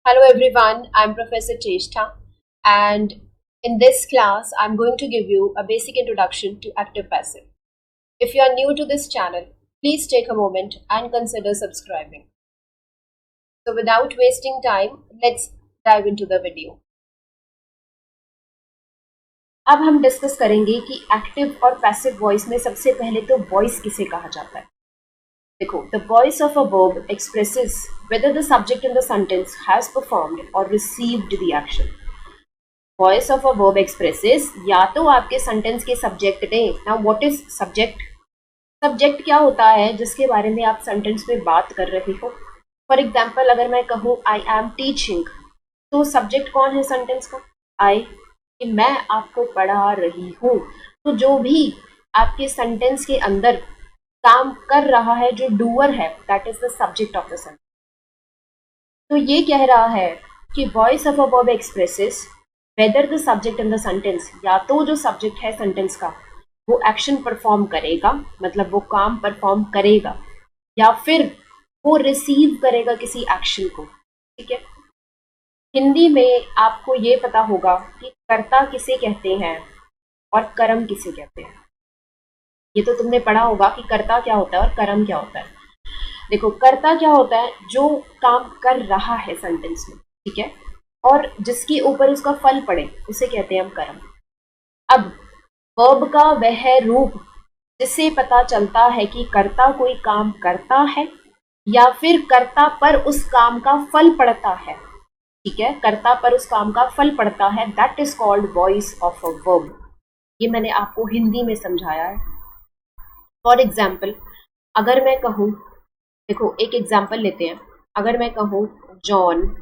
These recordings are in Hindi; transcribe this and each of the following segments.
Hello everyone, I'm Professor Cheshtha, and in this class I'm going to give you a basic introduction to active passive. If you are new to this channel, please take a moment and consider subscribing. So without wasting time, let's dive into the video. अब हम डिस्कस करेंगे कि एक्टिव और पैसिव वॉइस में सबसे पहले तो वॉइस किसे कहा जाता है। देखो, the voice of a verb expresses whether the subject in the sentence has performed or received the action. Voice of a verb expresses या तो आपके सेंटेंस के सब्जेक्ट ने। Now what is subject? Subject क्या होता है जिसके बारे में आप सेंटेंस में बात कर रहे हो। फॉर एग्जाम्पल, अगर मैं कहूँ आई एम टीचिंग, तो सब्जेक्ट कौन है सेंटेंस का? आई, कि मैं आपको पढ़ा रही हूँ। तो जो भी आपके सेंटेंस के अंदर काम कर रहा है, जो डूअर है, that is the subject of the sentence. तो ये कह रहा है कि voice of a verb expresses whether the subject in the sentence, या तो जो सब्जेक्ट है सेंटेंस का वो एक्शन परफॉर्म करेगा, मतलब वो काम परफॉर्म करेगा, या फिर वो रिसीव करेगा किसी एक्शन को। ठीक है, हिंदी में आपको ये पता होगा कि कर्ता किसे कहते हैं और कर्म किसे कहते हैं। ये तो तुमने पढ़ा होगा कि कर्ता क्या होता है और कर्म क्या होता है। देखो, कर्ता क्या होता है? जो काम कर रहा है सेंटेंस में, ठीक है, और जिसके ऊपर उसका फल पड़े उसे कहते हैं हम कर्म। अब वर्ब का वह रूप जिससे पता चलता है कि कर्ता कोई काम करता है या फिर कर्ता पर उस काम का फल पड़ता है। ठीक है, कर्ता पर उस काम का फल पड़ता है, that is called voice of a verb. ये मैंने आपको हिंदी में समझाया है। फॉर एग्जाम्पल, अगर मैं कहूँ, देखो एक एग्जाम्पल लेते हैं। अगर मैं कहूँ जॉन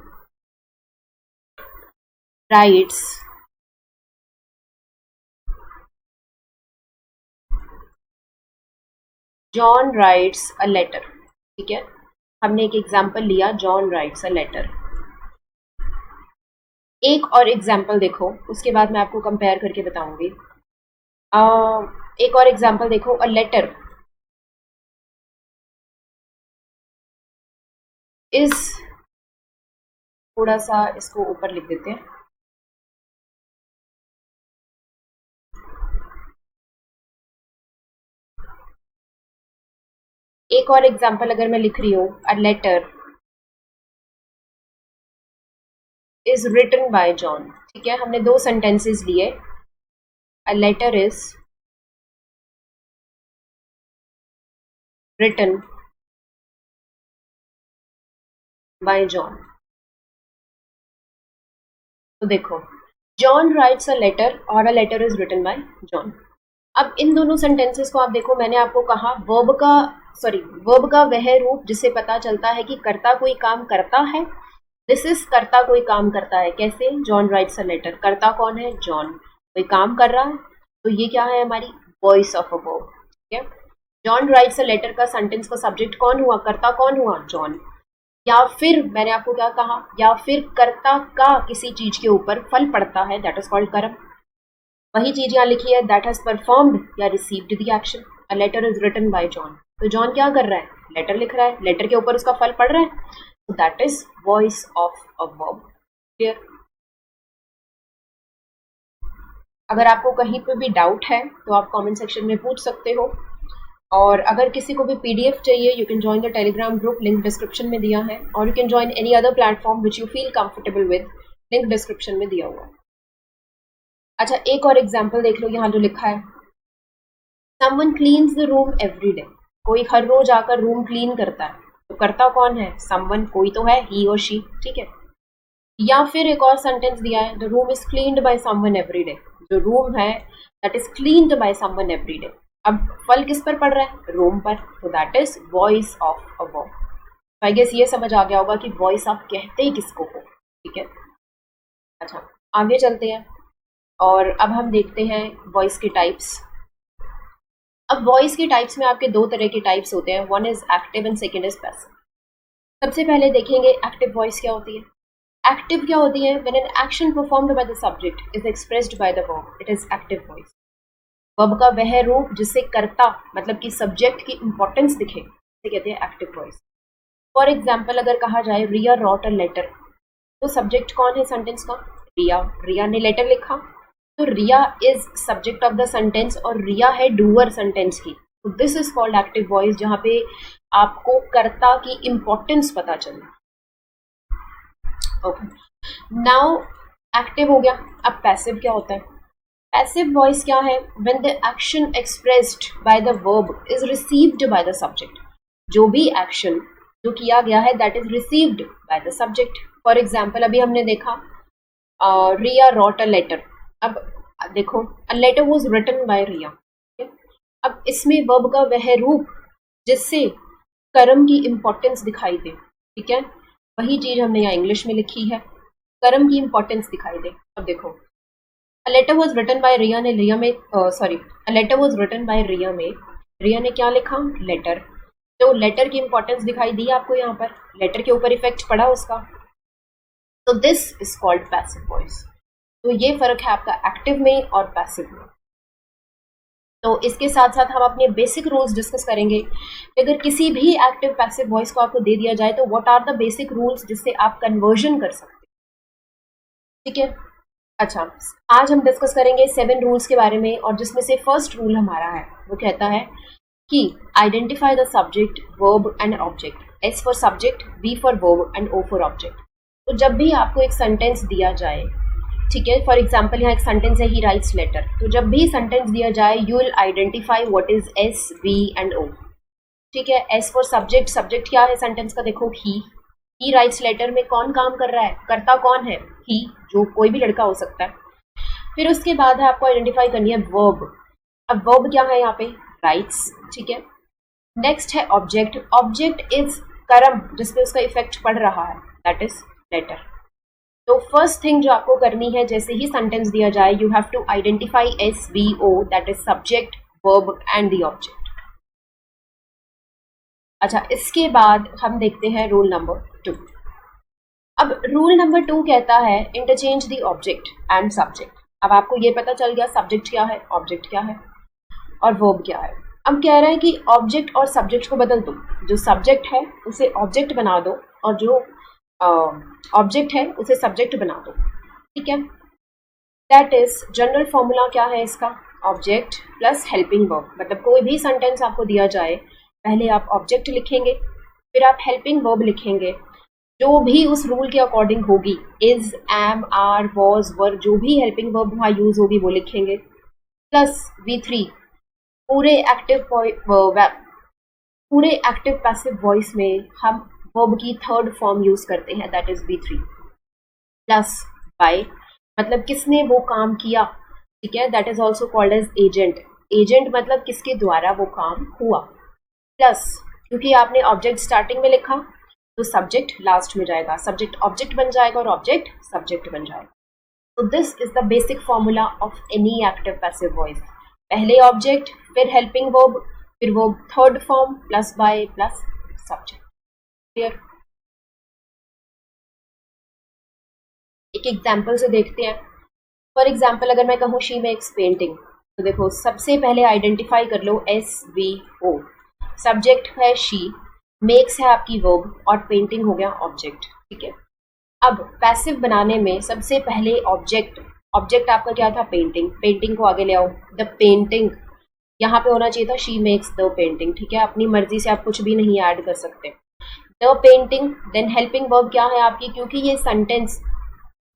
राइट्स अ लेटर, ठीक है, हमने एक एग्जाम्पल लिया, जॉन राइट्स अ लेटर। एक और एग्जाम्पल देखो, उसके बाद मैं आपको कंपेयर करके बताऊंगी। एक और एग्जाम्पल देखो, अ लेटर इज, थोड़ा सा इसको ऊपर लिख देते हैं। एक और एग्जाम्पल अगर मैं लिख रही हूँ, a letter is written by John. ठीक है, हमने दो सेंटेंसेस लिए, a letter is written by John. तो देखो, जॉन राइट्स अ लेटर और a letter is written by John. अब इन दोनों सेंटेंसेस को आप देखो, मैंने आपको कहा वर्ब का वह रूप जिससे पता चलता है कि कर्ता कोई काम करता है। दिस इज कर्ता कोई काम करता है। कैसे? जॉन राइट्स अ लेटर, कर्ता कौन है? जॉन, कोई काम कर रहा है, तो ये क्या है? हमारी वॉइस ऑफ अ वर्ब। ठीक है, जॉन राइट्स अ लेटर का सेंटेंस का सब्जेक्ट कौन हुआ? कर्ता कौन हुआ? जॉन। या फिर मैंने आपको क्या कहा? या फिर कर्ता का किसी चीज के ऊपर फल पड़ता है, दैट इज कॉल्ड कर्म। वही चीज यहाँ लिखी है, दैट हैज परफॉर्म्ड या received the action. A letter is written by John. तो जॉन क्या कर रहा है? लेटर लिख रहा है, लेटर के ऊपर उसका फल पड़ रहा है, तो that is voice of a verb. Clear? अगर आपको कहीं पे भी डाउट है तो आप कमेंट सेक्शन में पूछ सकते हो, और अगर किसी को भी पीडीएफ चाहिए, you can join the Telegram group, link description में दिया है, और you can join any other platform which you feel comfortable with, link description में दिया हुआ है। अच्छा, एक और एग्जाम्पल देख लो, यहाँ जो लिखा है, someone cleans the room every day. कोई हर रोज आकर रूम क्लीन करता है, तो करता कौन है? समवन, कोई तो है, ही और शी। ठीक है, या फिर एक और सेंटेंस दिया है, the room is cleaned by someone every day. जो रूम है that is cleaned by someone every day. अब फल किस पर पड़ रहा है? रूम पर, तो that is voice of a verb. I guess ये समझ आ गया होगा कि वॉइस आप कहते ही किसको हो। ठीक है, अच्छा आगे चलते हैं, और अब हम देखते हैं वॉइस के टाइप्स। अब वॉइस के टाइप्स में आपके दो तरह के टाइप्स होते हैं, one is active and second is passive. सबसे पहले देखेंगे एक्टिव वॉइस क्या होती है। एक्टिव क्या होती है? When an action performed by the subject is expressed by the verb, it is active voice. Verb का वह रूप जिससे कर्ता, मतलब कि सब्जेक्ट की इंपॉर्टेंस दिखे, इसे कहते हैं एक्टिव वॉइस। फॉर एग्जाम्पल, अगर कहा जाए रिया रॉट अ लेटर, तो सब्जेक्ट कौन है सेंटेंस का? रिया। रिया ने लेटर लिखा, तो Riya is subject of the sentence और रिया है डूअर सेंटेंस की। तो this is called active voice, जहां पे आपको कर्ता की इंपॉर्टेंस पता चले। ओके, नाउ एक्टिव हो गया। अब पैसिव क्या होता है? पैसिव वॉइस क्या है? When the action expressed by the verb is received by the subject. जो भी एक्शन जो किया गया है that is received by the subject. For example अभी हमने देखा रिया रॉट अ लेटर। अब देखो, a letter was written by Riya. अब इसमें वर्ब का वह रूप जिससे कर्म की इंपॉर्टेंस दिखाई दे, ठीक है, वही चीज हमने यहाँ इंग्लिश में लिखी है, कर्म की इंपॉर्टेंस दिखाई दे। अब देखो, a letter was written by Riya ने रिया में a letter was written by Riya में रिया ने क्या लिखा? लेटर। तो लेटर की इंपॉर्टेंस दिखाई दी आपको यहाँ पर, लेटर के ऊपर इफेक्ट पड़ा उसका। तो this is called passive voice. तो ये फर्क है आपका एक्टिव में और पैसिव में। तो इसके साथ साथ हम अपने बेसिक रूल्स डिस्कस करेंगे कि अगर किसी भी एक्टिव पैसिव वॉइस को आपको दे दिया जाए तो what are the basic rules जिससे आप कन्वर्जन कर सकते हैं, ठीक है। अच्छा, आज हम डिस्कस करेंगे 7 रूल्स के बारे में, और जिसमें से फर्स्ट रूल हमारा है वो कहता है कि identify the subject, verb and object. S for subject, V for verb and O for object. तो जब भी आपको एक सेंटेंस दिया जाए, ठीक है, फॉर एग्जाम्पल यहाँ एक सेंटेंस है, ही राइट्स लेटर। तो जब भी सेंटेंस दिया जाए you will identify what is S, B and O, ठीक है। एस फॉर सब्जेक्ट, सब्जेक्ट क्या है सेंटेंस का? देखो, ही राइट्स लेटर में कौन काम कर रहा है? कर्ता कौन है? ही, जो कोई भी लड़का हो सकता है। फिर उसके बाद है आपको आइडेंटिफाई करनी है वर्ब। अब वर्ब क्या है यहाँ पे? राइट्स, ठीक है। नेक्स्ट है ऑब्जेक्ट। ऑब्जेक्ट इज कर्म जिसपे उसका इफेक्ट पड़ रहा है, दैट इज लेटर। तो फर्स्ट थिंग जो आपको करनी है, जैसे ही सेंटेंस दिया जाए you have to identify S, V, O, that is subject, verb and the object. अच्छा, इसके बाद हम देखते हैं रूल नंबर 2। अब रूल नंबर 2 कहता है interchange the object and subject. अब आपको ये पता चल गया सब्जेक्ट क्या है, ऑब्जेक्ट क्या है और वर्ब क्या है। अब कह रहा है कि ऑब्जेक्ट और सब्जेक्ट को बदल दो। जो सब्जेक्ट है उसे ऑब्जेक्ट बना दो और जो ऑब्जेक्ट है उसे सब्जेक्ट बना दो, ठीक है। दैट इज जनरल फॉर्मूला क्या है इसका? Object plus helping verb. मतलब कोई भी सेंटेंस आपको दिया जाए, पहले आप ऑब्जेक्ट लिखेंगे, फिर आप हेल्पिंग वर्ब लिखेंगे, जो भी उस रूल के अकॉर्डिंग होगी, इज, एम, आर, वॉज, वर, जो भी हेल्पिंग वर्ब वहाँ यूज होगी वो लिखेंगे, प्लस V3। पूरे एक्टिव पैसिव वॉइस में हम वर्ब की थर्ड फॉर्म यूज करते हैं, that is V3, plus by, मतलब किसने वो काम किया, ठीक है, that is also called as agent. Agent मतलब किसके द्वारा वो काम हुआ, प्लस क्योंकि आपने ऑब्जेक्ट स्टार्टिंग में लिखा तो सब्जेक्ट लास्ट में जाएगा, सब्जेक्ट ऑब्जेक्ट बन जाएगा और ऑब्जेक्ट सब्जेक्ट बन जाएगा। तो this is the basic formula of any active passive voice. पहले ऑब्जेक्ट, फिर हेल्पिंग वर्ब, फिर verb third form, plus by, plus subject. Clear? एक एग्जाम्पल से देखते हैं। फॉर एग्जाम्पल अगर मैं कहूँ शी मेक्स पेंटिंग, तो देखो सबसे पहले आइडेंटिफाई कर लो एस, वी, ओ। सब्जेक्ट है शी, मेक्स है आपकी वर्ब और पेंटिंग हो गया ऑब्जेक्ट, ठीक है। अब पैसिव बनाने में सबसे पहले ऑब्जेक्ट आपका क्या था? पेंटिंग। पेंटिंग को आगे ले आओ, द पेंटिंग, यहाँ पे होना चाहिए था शी मेक्स द पेंटिंग, ठीक है। अपनी मर्जी से आप कुछ भी नहीं ऐड कर सकते। The painting, then helping verb क्या है आपकी? क्योंकि ये सेंटेंस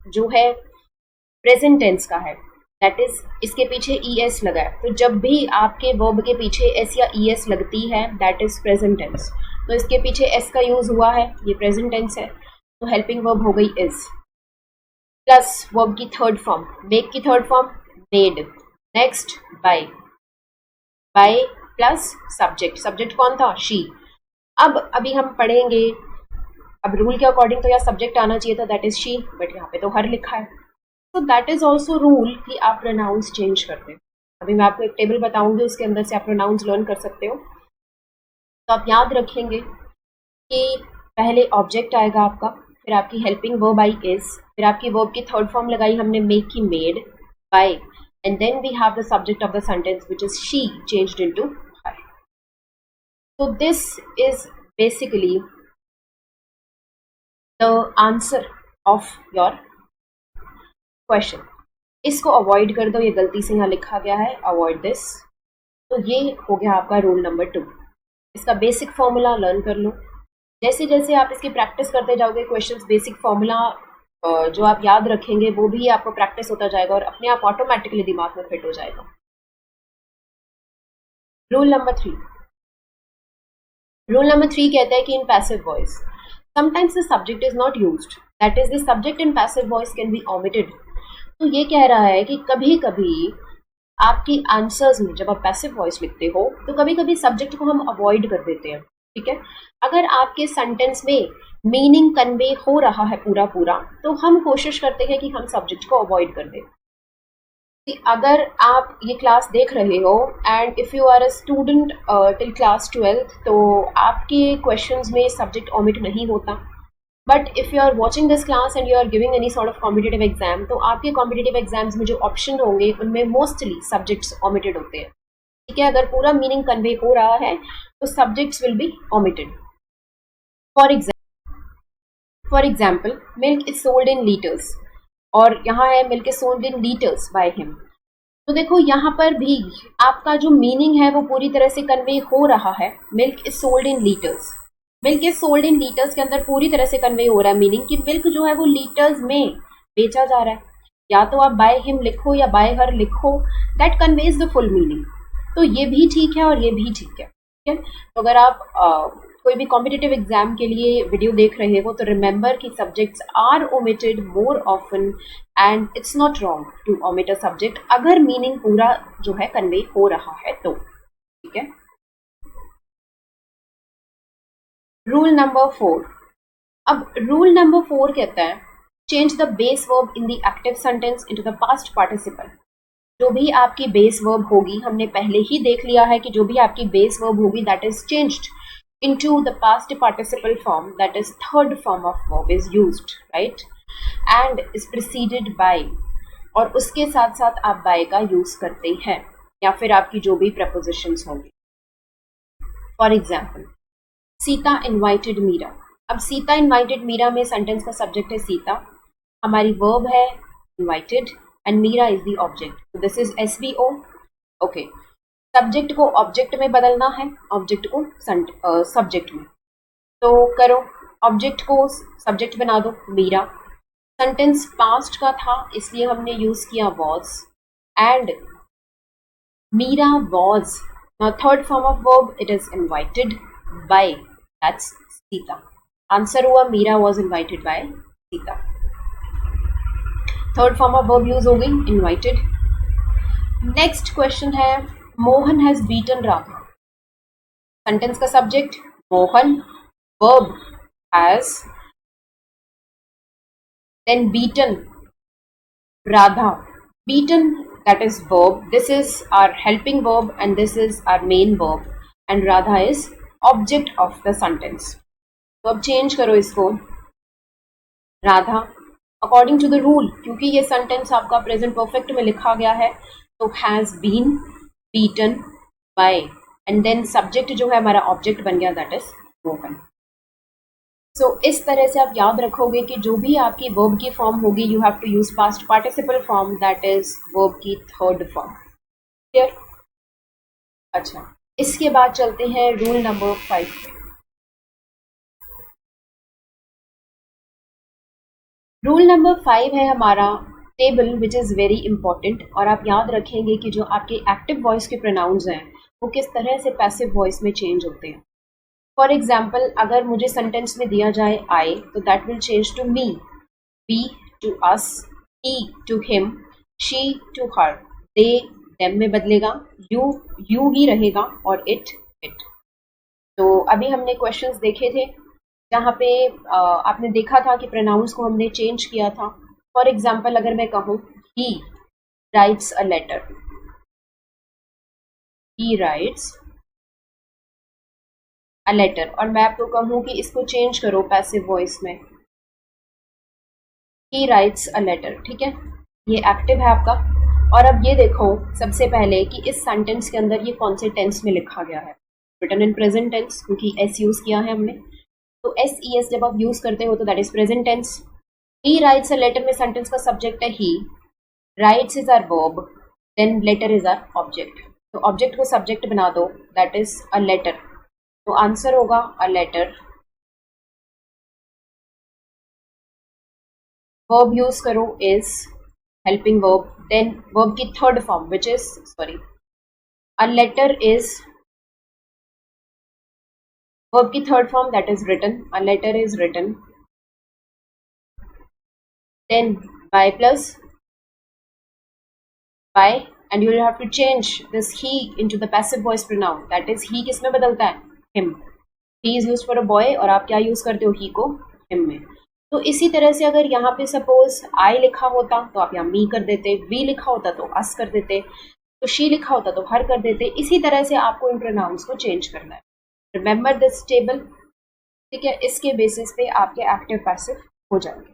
जो है प्रेजेंट टेंस का है, दैट इज इसके पीछे ES लगा है, तो जब भी आपके वर्ब के पीछे S या ES लगती है दैट इज प्रेजेंट टेंस। तो इसके पीछे S का यूज हुआ है, ये प्रेजेंट टेंस है, तो हेल्पिंग वर्ब हो गई इज, प्लस वर्ब की थर्ड फॉर्म, मेक की third form made, next by, by plus subject, subject कौन था? शी। अब अभी हम पढ़ेंगे, अब रूल के अकॉर्डिंग तो यहाँ सब्जेक्ट आना चाहिए था, दैट इज शी, बट यहाँ पे तो हर लिखा है। तो दैट इज ऑल्सो रूल कि आप प्रोनाउंस चेंज करते हैं। अभी मैं आपको एक टेबल बताऊंगी, उसके अंदर से आप प्रोनाउंस लर्न कर सकते हो। तो आप याद रखेंगे कि पहले ऑब्जेक्ट आएगा आपका, फिर आपकी हेल्पिंग वर्ब आई इज, फिर आपकी वर्ब की थर्ड फॉर्म लगाई हमने मेक की made, by, and then we have the subject of the sentence which is she changed into her. So this is basically the answer of your question. इसको अवॉइड कर दो, ये गलती से यहाँ लिखा गया है, अवॉइड दिस। तो ये हो गया आपका रूल नंबर 2। इसका बेसिक फॉर्मूला लर्न कर लो। जैसे जैसे आप इसकी प्रैक्टिस करते जाओगे, क्वेश्चंस बेसिक फॉर्मूला जो आप याद रखेंगे वो भी आपको प्रैक्टिस होता जाएगा और अपने आप ऑटोमेटिकली दिमाग में फिट हो जाएगा। Rule number 3। रूल नंबर 3 कहता है कि in passive voice sometimes the subject is not used, that is the subject in passive voice can be omitted. तो ये कह रहा है कि कभी कभी आपकी आंसर्स में जब आप पैसिव वॉइस लिखते हो तो कभी कभी सब्जेक्ट को हम अवॉइड कर देते हैं, ठीक है। अगर आपके सेंटेंस में मीनिंग कन्वे हो रहा है पूरा पूरा, तो हम कोशिश करते हैं कि हम सब्जेक्ट को अवॉइड कर दें। अगर आप ये क्लास देख रहे हो and if you are a student till class 12th, तो आपके क्वेश्चंस में सब्जेक्ट ओमिट नहीं होता। But if you are watching this class and you are giving any sort of competitive exam, तो आपके कॉम्पिटेटिव एग्जाम्स में जो ऑप्शन होंगे उनमें मोस्टली सब्जेक्ट्स ओमिटेड होते हैं, ठीक है। अगर पूरा मीनिंग कन्वे हो रहा है तो subjects will be omitted. For example milk is sold in litres, और यहाँ है milk is sold in litres by him. तो देखो यहाँ पर भी आपका जो मीनिंग है वो पूरी तरह से कन्वे हो रहा है। Milk is sold in litres, milk is sold in litres के अंदर पूरी तरह से कन्वे हो रहा है मीनिंग कि मिल्क जो है वो लीटर्स में बेचा जा रहा है। या तो आप बाय हिम लिखो या बाय हर लिखो, that conveys the full meaning. तो ये भी ठीक है और ये भी ठीक है, ठीक है। तो अगर आप कोई भी कॉम्पिटिटिव एग्जाम के लिए वीडियो देख रहे हो तो रिमेंबर कि subjects are omitted more often and it's not wrong to omit a subject अगर मीनिंग पूरा जो है कन्वे हो रहा है तो, ठीक है। Rule number 4। अब रूल नंबर 4 कहता है change the base verb in the active sentence into the past participle. जो भी आपकी बेस वर्ब होगी, हमने पहले ही देख लिया है कि जो भी आपकी बेस वर्ब होगी that is changed into the past participle form, that is third form of verb is used, right, and is preceded by, और उसके साथ साथ आप by का यूज करते हैं या फिर आपकी जो भी prepositions होंगी। For example Sita invited Meera. अब सीता इन्वाइटेड मीरा में सेंटेंस का सब्जेक्ट है सीता, हमारी वर्ब है invited and Meera is the object. This is SVO, okay. Subject को ऑब्जेक्ट में बदलना है, ऑब्जेक्ट को सब्जेक्ट में। तो करो, ऑब्जेक्ट को सब्जेक्ट बना दो मीरा। सेंटेंस पास्ट का था इसलिए हमने यूज किया was and Meera was. Now third form of verb it is invited by, that's Sita. Answer हुआ Meera was invited by Sita. Third form of verb use हो गई इन्वाइटेड। नेक्स्ट क्वेश्चन है Mohan has beaten Radha. Sentence का subject Mohan, verb has, then beaten Radha. Beaten that is verb, this is our helping verb and this is our main verb and Radha is object of the sentence. तो अब चेंज करो इसको Radha according to the rule, क्योंकि ये सेंटेंस आपका प्रेजेंट परफेक्ट में लिखा गया है तो has been beaten by and then subject जो है हमारा ऑब्जेक्ट बन गया दैट इज मोहन। सो इस तरह से आप याद रखोगे कि जो भी आपकी वर्ब की फॉर्म होगी you have to use past participle form that is verb की थर्ड फॉर्म। क्लियर? अच्छा, इसके बाद चलते हैं रूल नंबर 5 पे। रूल नंबर 5 है हमारा table which is very important, और आप याद रखेंगे कि जो आपके एक्टिव वॉइस के प्रोनाउंस हैं वो किस तरह से पैसिव वॉइस में चेंज होते हैं। फॉर एग्जाम्पल अगर मुझे सेंटेंस में दिया जाए आई तो that will change to me, we to us, he to him, she to her, they them में बदलेगा, यू ही रहेगा और इट इट। तो अभी हमने क्वेश्चंस देखे थे जहाँ पे आपने देखा था कि प्रोनाउंस को हमने चेंज किया था। फॉर एग्जाम्पल अगर मैं कहूँ he writes a letter, he writes a letter, और मैं आपको कहूँ कि इसको चेंज करो पैसिव वॉइस में, ही राइट्स अ लेटर, ठीक है, ये एक्टिव है आपका। और अब ये देखो सबसे पहले कि इस सेंटेंस के अंदर ये कौन से टेंस में लिखा गया है। रिटन इन प्रेजेंट टेंस, क्योंकि एस यूज किया है हमने, तो SES जब आप यूज करते हो तो that is present tense. He writes a letter में सेंटेंस का सब्जेक्ट है he, writes is our verb, then letter is our object. तो ऑब्जेक्ट को सब्जेक्ट बना दो, दैट इज अ लेटर, तो आंसर होगा अ लेटर। वर्ब यूज करो is helping verb, then verb की third form which is sorry a letter is verb की third form, that is written, a letter is written, then by plus by, and you will have to change this he into the passive voice pronoun, that is he किस में बदलता है, him, he is used for a boy और आप क्या यूज करते हो he को him में। तो इसी तरह से अगर यहाँ पे सपोज I लिखा होता तो आप यहाँ me कर देते, we लिखा होता तो us कर देते, तो she लिखा होता तो her कर देते। इसी तरह से आपको इन प्रोनाउंस को चेंज करना है। रिमेंबर दिस टेबल, ठीक है, इसके बेसिस पे आपके एक्टिव पैसिव हो जाएंगे।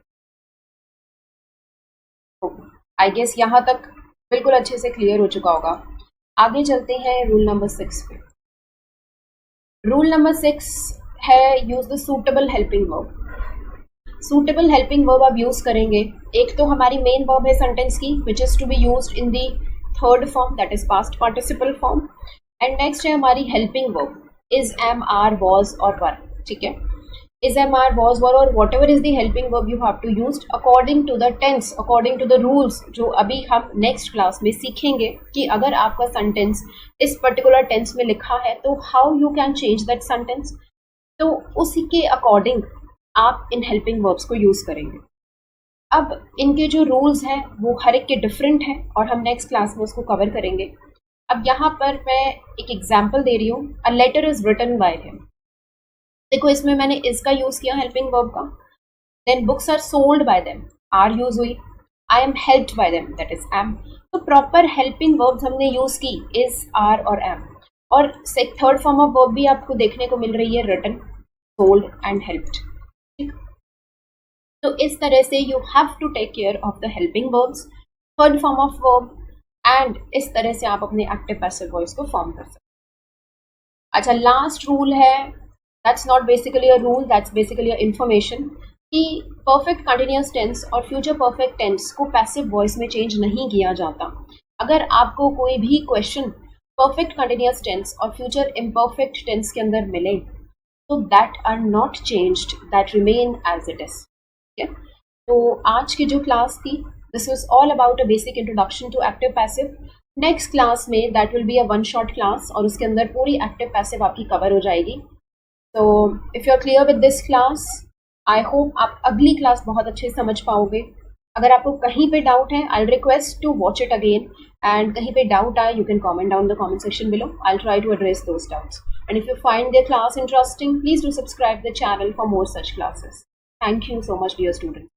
आई गेस यहाँ तक बिल्कुल अच्छे से क्लियर हो चुका होगा। आगे चलते हैं रूल नंबर 6 पे। रूल नंबर 6 है use the suitable helping verb. Suitable helping verb आप यूज करेंगे, एक तो हमारी मेन वर्ब है सेंटेंस की which is to be used in the third form, that is past participle form, and next है हमारी helping verb is, am, are, was और were, ठीक है। is, am, are, was, were और whatever is the helping verb you have to use according to the tense, according to the rules जो अभी हम नेक्स्ट क्लास में सीखेंगे कि अगर आपका सेंटेंस इस पर्टिकुलर टेंस में लिखा है तो how you can change that sentence, तो उसी के अकॉर्डिंग आप इन हेल्पिंग वर्ब्स को यूज करेंगे। अब इनके जो रूल्स हैं वो हर एक के डिफरेंट हैं और हम नेक्स्ट क्लास में उसको कवर करेंगे। अब यहाँ पर मैं एक एग्जाम्पल दे रही हूँ, a letter is written by him. देखो इसमें मैंने इज का यूज किया हेल्पिंग वर्ब का, then books are sold by them, are use हुई, I am helped by them, that is am. तो प्रॉपर हेल्पिंग वर्ब्स हमने यूज की इज, आर और एम, और थर्ड फॉर्म ऑफ वर्ब भी आपको देखने को मिल रही है, रिटन, सोल्ड एंड हेल्प्ड, ठीक। तो इस तरह से you have to take care of the helping verbs, third form of verb, and इस तरह से आप अपने एक्टिव पैसिव वॉइस को फॉर्म कर सकते हैं। अच्छा, लास्ट रूल है, that's not basically a rule, that's basically a information, कि परफेक्ट कंटिन्यूअस टेंस और फ्यूचर परफेक्ट टेंस को पैसिव वॉइस में चेंज नहीं किया जाता। अगर आपको कोई भी क्वेश्चन परफेक्ट कंटिन्यूअस टेंस और फ्यूचर इम्परफेक्ट टेंस के अंदर मिले तो that are not changed, that remain as it is, ठीक है। तो आज की जो क्लास थी, this was all about a basic introduction to active passive. Next class में that will be a one shot class और उसके अंदर पूरी एक्टिव पैसिव आपकी कवर हो जाएगी। तो if you are clear with this class, I hope आप अगली क्लास बहुत अच्छे से समझ पाओगे। अगर आपको कहीं पे डाउट है, I request to watch it again, and कहीं पे डाउट आए you can comment down the comment section below, I try to address those doubts, and if you find the class interesting, please do subscribe the channel for more such classes. Thank you so much, dear students.